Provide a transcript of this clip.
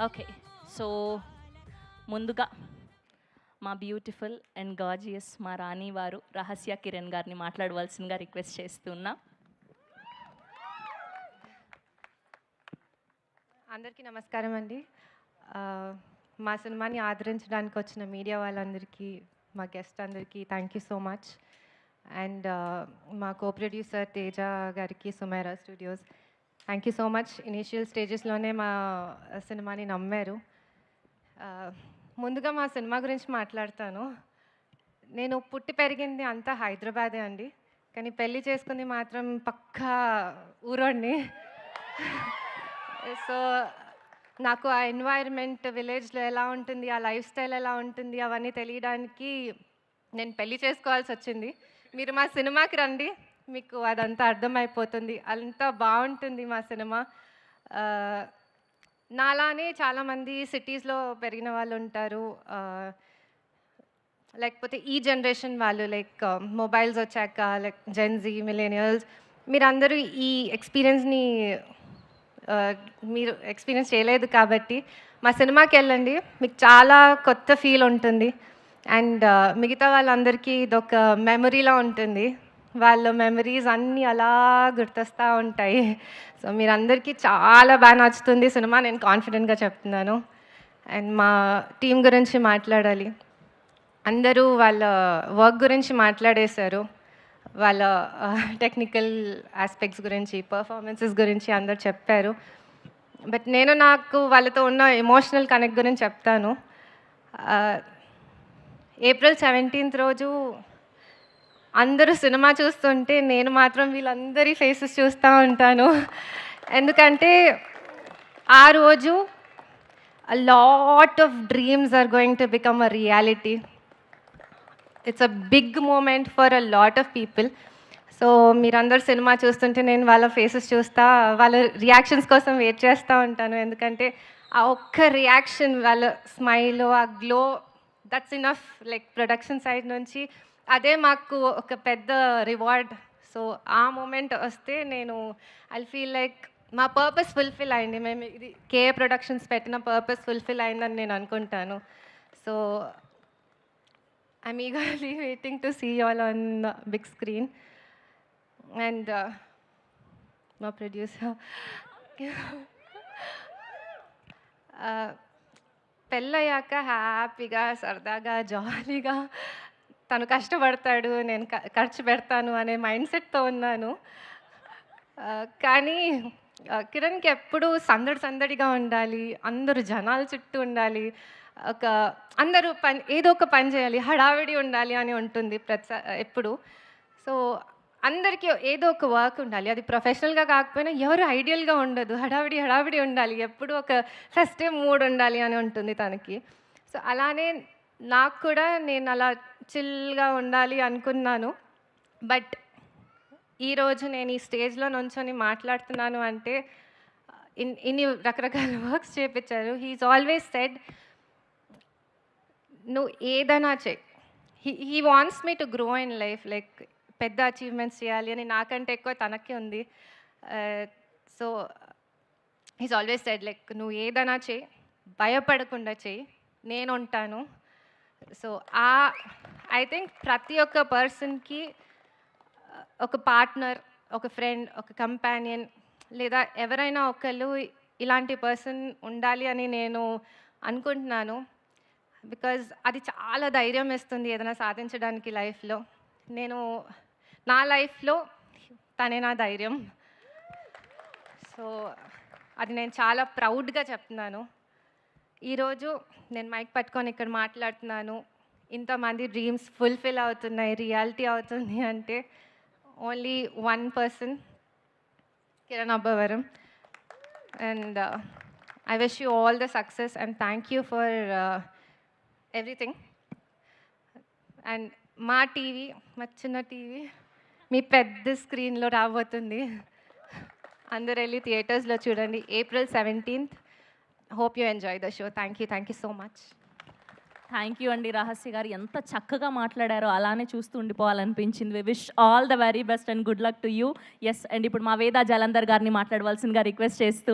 Okay. So, ముందుగా మా beautiful and gorgeous మా రాణి వారు రహస్య కిరణ్ గారిని మాట్లాడవలసిందిగా రిక్వెస్ట్ చేస్తున్నా. అందరికీ నమస్కారం అండి. మా సినిమాని ఆదరించడానికి వచ్చిన మీడియా వాళ్ళందరికీ, మా గెస్ట్ అందరికీ thank you so much. And మా కో ప్రొడ్యూసర్ తేజ గారికి, Sumaira studios, thank you so much. Initial స్టేజెస్లోనే మా సినిమాని నమ్మారు. ముందుగా మా సినిమా గురించి మాట్లాడతాను. నేను పుట్టి పెరిగింది అంతా హైదరాబాదే అండి, కానీ పెళ్ళి చేసుకుంది మాత్రం పక్కా ఊరోడిని. సో నాకు ఆ ఎన్వైర్న్మెంట్ విలేజ్లో ఎలా ఉంటుంది, ఆ లైఫ్ స్టైల్ ఎలా ఉంటుంది అవన్నీ తెలియడానికి నేను పెళ్ళి చేసుకోవాల్సి వచ్చింది. మీరు మా సినిమాకి రండి, మీకు అదంతా అర్థమైపోతుంది. అంతా బాగుంటుంది మా సినిమా. నాలానే చాలామంది సిటీస్లో పెరిగిన వాళ్ళు ఉంటారు, లేకపోతే ఈ జనరేషన్ వాళ్ళు, లైక్ మొబైల్స్ వచ్చాక, లైక్ జెన్జీ, మిలేనియల్స్, మీరందరూ ఈ ఎక్స్పీరియన్స్ని మీరు ఎక్స్పీరియన్స్ చేయలేదు కాబట్టి మా సినిమాకి వెళ్ళండి, మీకు చాలా కొత్త ఫీల్ ఉంటుంది. అండ్ మిగతా వాళ్ళందరికీ ఇదొక మెమరీలా ఉంటుంది. వాళ్ళ మెమరీస్ అన్నీ అలా గుర్తొస్తూ ఉంటాయి. సో మీరందరికీ చాలా బాగా నచ్చుతుంది సినిమా, నేను కాన్ఫిడెంట్గా చెప్తున్నాను. అండ్ మా టీం గురించి మాట్లాడాలి. అందరూ వాళ్ళ వర్క్ గురించి మాట్లాడేశారు, వాళ్ళ టెక్నికల్ ఆస్పెక్ట్స్ గురించి, పర్ఫార్మెన్సెస్ గురించి అందరు చెప్పారు. బట్ నేను నాకు వాళ్ళతో ఉన్న ఎమోషనల్ కనెక్ట్ గురించి చెప్తాను. April 17th రోజు అందరూ సినిమా చూస్తుంటే నేను మాత్రం వీళ్ళందరి ఫేసెస్ చూస్తూ ఉంటాను. ఎందుకంటే ఆ రోజు a lot of dreams are going to become a reality. It's a big moment for a lot of people. So మీరందరు సినిమా చూస్తుంటే నేను వాళ్ళ ఫేసెస్ చూస్తా, వాళ్ళ రియాక్షన్స్ కోసం వెయిట్ చేస్తూ ఉంటాను. ఎందుకంటే ఆ ఒక్క రియాక్షన్, వాళ్ళ స్మైల్, ఆ glow, that's enough. Like production side నుంచి అదే మాకు ఒక పెద్ద రివార్డ్. సో ఆ మూమెంట్ వస్తే నేను ఐ ఫీల్ లైక్ మా పర్పస్ ఫుల్ఫిల్ అయింది. మేము ఇది కేఏ ప్రొడక్షన్స్ పెట్టిన పర్పస్ ఫుల్ఫిల్ అయిందని నేను అనుకుంటాను. So I'm eagerly waiting to see you all on the big screen. And my producer, పెళ్ళయ్యాక హ్యాపీగా, సరదాగా, జాలీగా తను కష్టపడతాడు, నేను ఖర్చు పెడతాను అనే మైండ్ సెట్తో ఉన్నాను. కానీ కిరణ్కి ఎప్పుడూ సందడిగా ఉండాలి, అందరూ జనాల చుట్టూ ఉండాలి, అందరూ ఏదో ఒక పని చేయాలి, హడావిడి ఉండాలి అని ఉంటుంది ఎప్పుడు. సో అందరికీ ఏదో ఒక వర్క్ ఉండాలి, అది ప్రొఫెషనల్గా కాకపోయినా ఎవరు ఐడియల్గా ఉండదు, హడావిడి ఉండాలి, ఎప్పుడు ఒక ఫెస్టివ్ మూడ్ ఉండాలి అని ఉంటుంది తనకి. సో అలానే నాకు కూడా నేను అలా చిల్గా ఉండాలి అనుకున్నాను. బట్ ఈరోజు నేను ఈ స్టేజ్లో నుంచొని మాట్లాడుతున్నాను అంటే ఇన్ని రకరకాల వర్క్స్ చేయించారు. హీఈస్ ఆల్వేస్ సెడ్, నువ్వు ఏదైనా చెయ్యి, he wants me to grow in life, like పెద్ద అచీవ్మెంట్స్ చేయాలి అని నాకంటే ఎక్కువ తనకే ఉంది. So he's always said, like నువ్వు ఏదైనా చెయ్యి, భయపడకుండా చెయ్యి, నేను ఉంటాను. సో ఐ థింక్ ప్రతి ఒక్క పర్సన్కి ఒక పార్ట్నర్, ఒక ఫ్రెండ్, ఒక కంపానియన్, లేదా ఎవరైనా ఒకళ్ళు ఇలాంటి పర్సన్ ఉండాలి అని నేను అనుకుంటున్నాను. బికాజ్ అది చాలా ధైర్యం ఇస్తుంది ఏదైనా సాధించడానికి లైఫ్లో. నా లైఫ్లో తనే నా ధైర్యం. సో అది నేను చాలా ప్రౌడ్గా చెప్తున్నాను. ఈరోజు నేను మైక్ పట్టుకొని ఇక్కడ మాట్లాడుతున్నాను, ఇంతమంది డ్రీమ్స్ ఫుల్ఫిల్ అవుతున్నాయి, రియాలిటీ అవుతుంది అంటే only one person, Kiran Abbavaram. And I wish you all the success and thank you for everything. And మా టీవీ, మా చిన్న టీవీ మీ పెద్ద స్క్రీన్లో రాబోతుంది, అందరు వెళ్ళి థియేటర్స్లో చూడండి. April 17th. Hope you enjoy the show. Thank you so much. Thank you అండి. రహస్య గారు ఎంత చక్కగా మాట్లాడారో, అలానే చూస్తూ ఉండిపోవాలనిపించింది. We wish all the very best and good luck to you. Yes, and ఇప్పుడు మా వేద జలంధర్ గారిని మాట్లాడవలసిందిగా రిక్వెస్ట్ చేస్తూ